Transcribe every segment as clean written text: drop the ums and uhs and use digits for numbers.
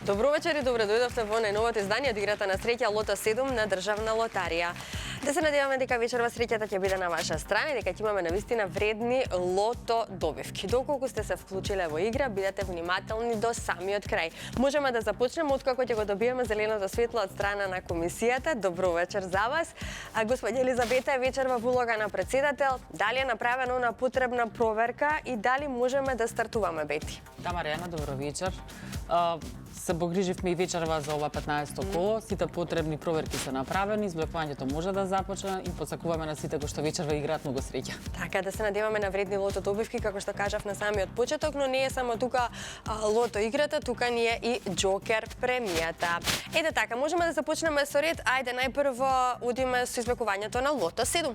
Добро вечер и добре дојдовте во најновото издание од играта на среќа Лото 7 на Државна лотарија. Да се надеваме дека вечерва среќата ќе биде на ваша страна и дека ќе имаме навистина вредни лото добивки. Доколку сте се вклучиле во игра, бидете внимателни до самиот крај. Можеме да започнеме откако ќе го добиеме зеленото светло од страна на комисијата. Добро вечер за вас. Господја Елизабета е вечерва во улога на председател. Дали е направена она потребна проверка и дали можеме да стартуваме, Бети? Да, Маријана, добро вечер. Се погриживме и вечерва за ова 15-то коло. Сите потребни проверки се направени, извлекувањето може да започне и посакуваме на сите кои што вечерва играат многу среќа. Така, да се надеваме на вредни лото добивки, како што кажав на самиот почеток, но не е само тука лото играта, тука ни е и Джокер премијата. Ете така, можеме да започнеме со ред. Ајде, најпрво одиме со извлекувањето на лото 7.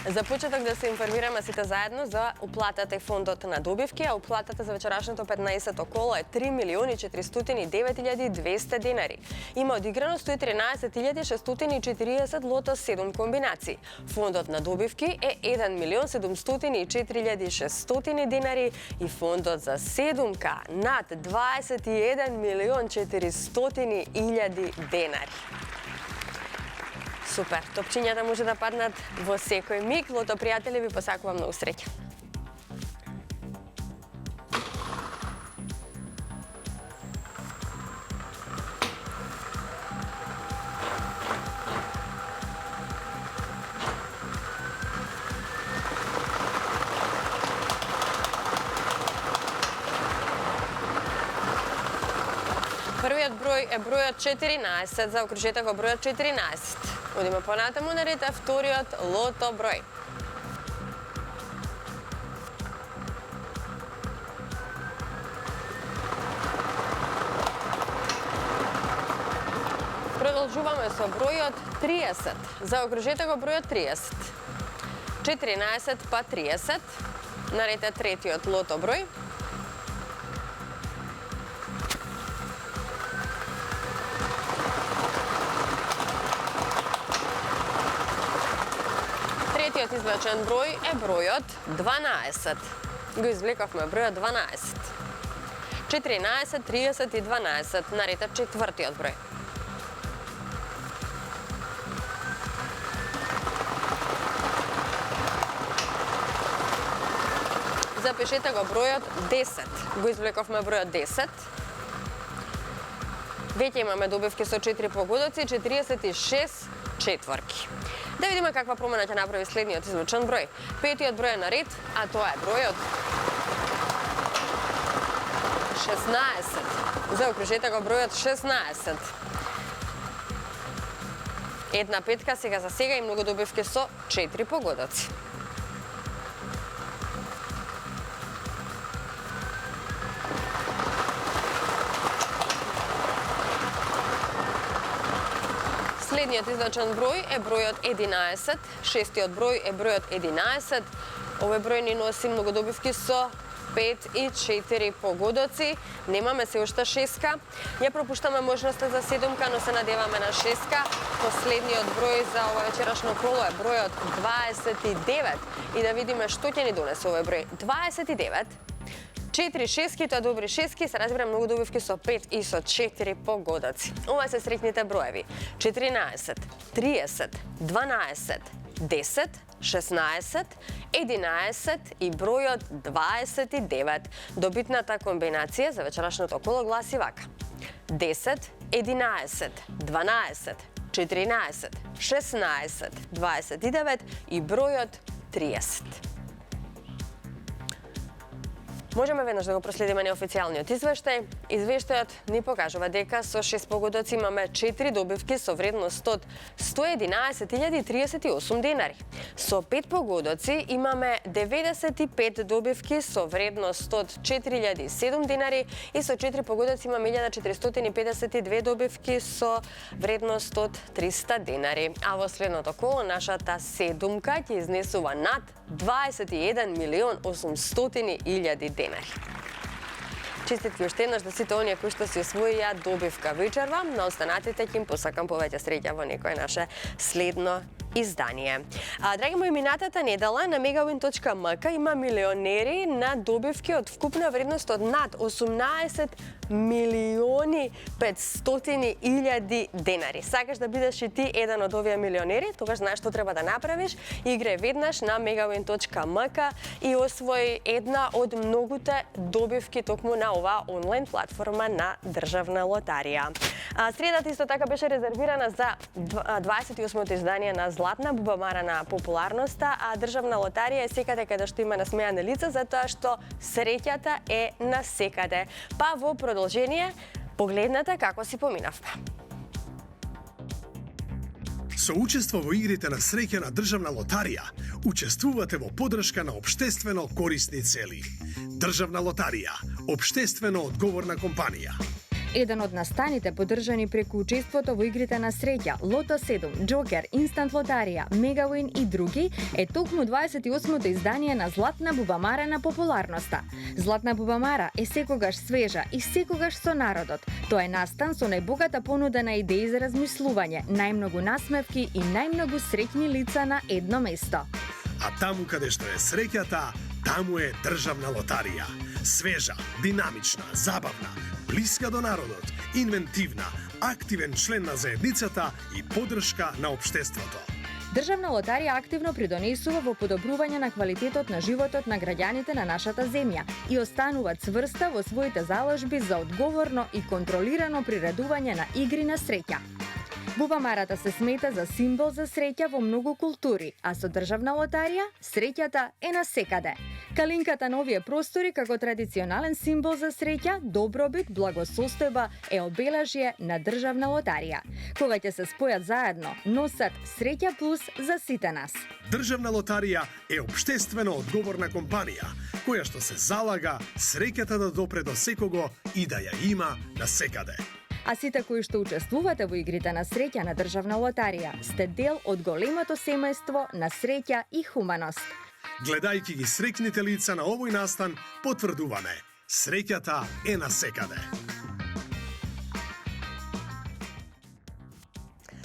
За почеток да се информираме сите заедно за уплатата и фондот на добивки, а уплатата за вечерашното 15-то коло е 3.409.200 денари. Има одиграно 113.640 лото 7 комбинации. Фондот на добивки е 1.704.600 денари и фондот за 7К над 21.400.000 денари. Супер, топчињата може да паднат во секој миг. Лото пријатели, ви посакувам многу среќа. Првиот број е бројот 14, заокружете го бројот 14. Одиме понатаму на ред, вториот лото број. Продолжуваме со бројот 30. Заокружете го бројот 30. 14 па 30. На ред е третиот лото број. Третиот извлечен број е бројот 12. Го извлековме бројот 12. 14, 30 и 12. На ред е четвртиот број. Запишете го бројот 10. Го извлековме бројот 10. Веќе имаме добивки со 4 погодоци, 46 четворки. Да видиме каква промена ќе направи следниот извлечен број. Петиот број е на ред, а тоа е бројот 16. Заокружете го бројот 16. Една петка сега за сега и многу добивки со 4 погодоци. Следниот извлечен број е бројот 11, шестиот број е бројот 11. Овој број ни носи многу добивки со 5 и 4 погодоци. Немаме се уште шестка. Ја пропуштаме можноста за 7К, но се надеваме на шестка. Последниот број за ова вечерашно коло е бројот 29. И да видиме што ќе ни донесе овој број. 29. 4 шестки, тоа добри шестки, се разбира многу добивки со 5 и со 4 погодоци. Ова се среќните броеви. 14, 30, 12, 10, 16, 11 и бројот 29. Добитната комбинација за вечерашното коло гласи вака. 10, 11, 12, 14, 16, 29 и бројот 30. Можеме веднаш да го проследиме неофицијалниот извештај. Извештајот ни покажува дека со 6 погодоци имаме 4 добивки со вредност од 111.038 денари. Со 5 погодоци имаме 95 добивки со вредност од 4.007 денари и со 4 погодоци имаме 1.452 добивки со вредност од 300 денари. А во следното коло нашата седумка ќе изнесува над 21.800.000 денари. Честитки уште еднаш да сите оние кои што си освоија добивка вечерва. На останатите ќе им посакам повеќе среќа во некое наше следно издание. Драги мои, минатата недела на megawin.mk има милионери на добивки од вкупна вредност од над 18 милиони 500.000 денари. Сакаш да бидеш и ти еден од овие милионери, тогаш знаеш што треба да направиш. Играј веднаш на megawin.mk и освои една од многуте добивки токму на оваа онлайн платформа на Државна лотарија. Средата исто така беше резервирана за 28-то издание на Златна бубамара на популарноста, а Државна лотарија е секаде каде што има насмеани лица, затоа што среќата е насекаде. Па во продолжение, погледнете како си поминавме. Со учество во игрите на среќа на Државна лотарија, учествувате во поддршка на општествено корисни цели. Државна лотарија, општествено одговорна компанија. Еден од настаните поддржани преку учеството во игрите на среќа, Лото 7, Джокер, Инстант лотарија, Megawin и други е токму 28-то издание на Златна бубамара на популарноста. Златна бубамара е секогаш свежа и секогаш со народот. Тоа е настан со најбогата понуда на идеи за размислување, најмногу насмевки и најмногу среќни лица на едно место. А таму каде што е среќата, таму е Државна лотарија. Свежа, динамична, забавна, блиска до народот, инвентивна, активен член на заедницата и поддршка на општеството. Државна лотарија активно придонесува во подобрување на квалитетот на животот на граѓаните на нашата земја и останува цврста во своите заложби за одговорно и контролирано приредување на игри на среќа. Бубамарата се смета за символ за среќа во многу култури, а со Државна лотарија среќата е насекаде. Калинката на овие простори како традиционален символ за среќа, добробит, благосостојба е обележје на Државна лотарија. Кога ќе се спојат заедно, носат среќа плюс за сите нас. Државна лотарија е општествено одговорна компанија, која што се залага среќата да допре до секого и да ја има насекаде. А сите кои што учествувате во игрите на среќа на Државна лотарија сте дел од големото семејство на среќа и хуманост. Гледајќи ги среќните лица на овој настан, потврдуваме, среќата е насекаде.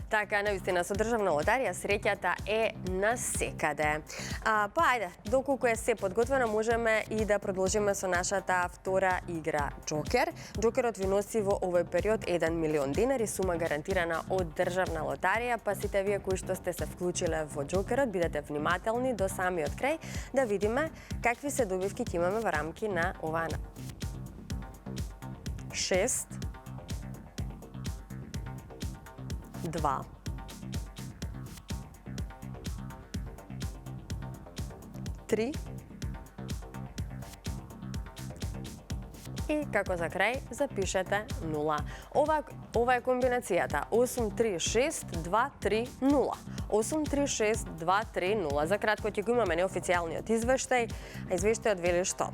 Така, навистина, со Државна лотарија среќата е насекаде. Па ајде, доколку е се подготвено, можеме и да продолжиме со нашата втора игра Джокер. Джокерот ви носи во овој период 1 милион денари, сума гарантирана од Државна лотарија, па сите вие кои што сте се вклучиле во Джокерот, бидете внимателни до самиот крај да видиме какви се добивки ќе имаме во рамки на оваа 6 2 3 и како за крај запишете 0. Ова е комбинацијата 836-230. 836-230. За кратко ќе го имаме неофицијалниот извештај, а извештајот вели што?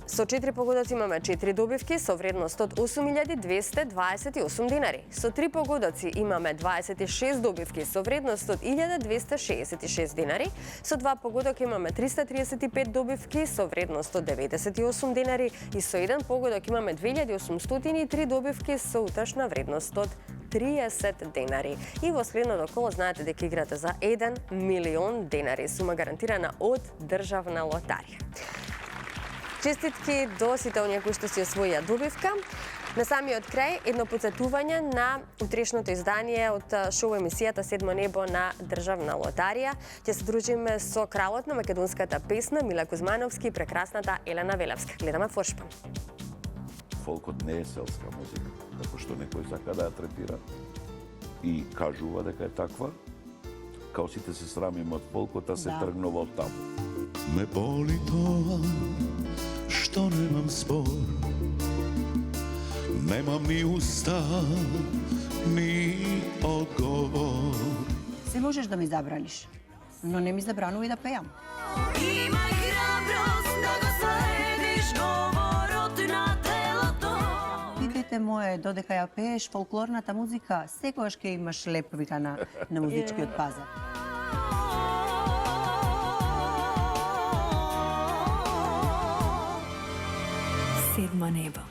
Со 4 погодоци имаме 4 добивки со вредност од 8.228 денари. Со 3 погодоци имаме 26 добивки со вредност од 1.266 денари. Со 2 погодоки имаме 335 добивки со вредност од 98 денари и со 1 погодок имаме 2.803 добивки со утрешна вредност од 30 денари. И во следното коло знаете дека играте за 1 милион денари, сума гарантирана од Државна лотарија. Честитки до сите оние кои што си освоија добивка. На самиот крај, едно потсетување на утрешното издание од шоу емисијата Седмо небо на Државна лотарија. Ќе се дружиме со кралот на македонската песна Миле Кузмановски и прекрасната Елена Велевска. Гледаме Форшпан. Фолкот не е селска музика, како што некој сака да ја третира и кажува дека е таква. Као сите се срамиме од фолкот, а се тргнува од таму. Ме боли тоа што немам збор, немам ни уста, ни одговор. Се можеш да ми забраниш, но не ми забранувај да пеам. Имај храброст да го следиш говорот на телото. Дете мое, додека ја пееш фолклорната музика, секогаш ќе имаш лепвика на музичкиот пазар. Седмо небо.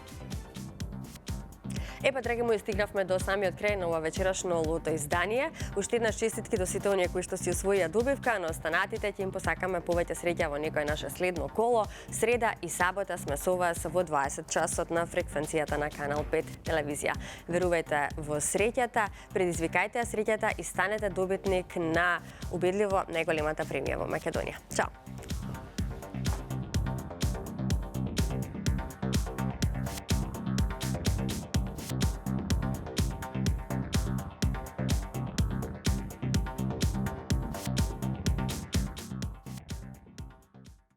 Па, драги мои, стигнавме до самиот крај на ова вечерашно лото издание. Уште еднаш честитки до сите оние кои што си усвоија добивка, но останатите ќе им посакаме повеќе среќа во некој наше следно коло. Среда и сабота сме со вас во 20 часот на фреквенцијата на Канал 5 телевизија. Верувајте во среќата, предизвикајте ја среќата и станете добитник на убедливо најголемата премија во Македонија. Чао!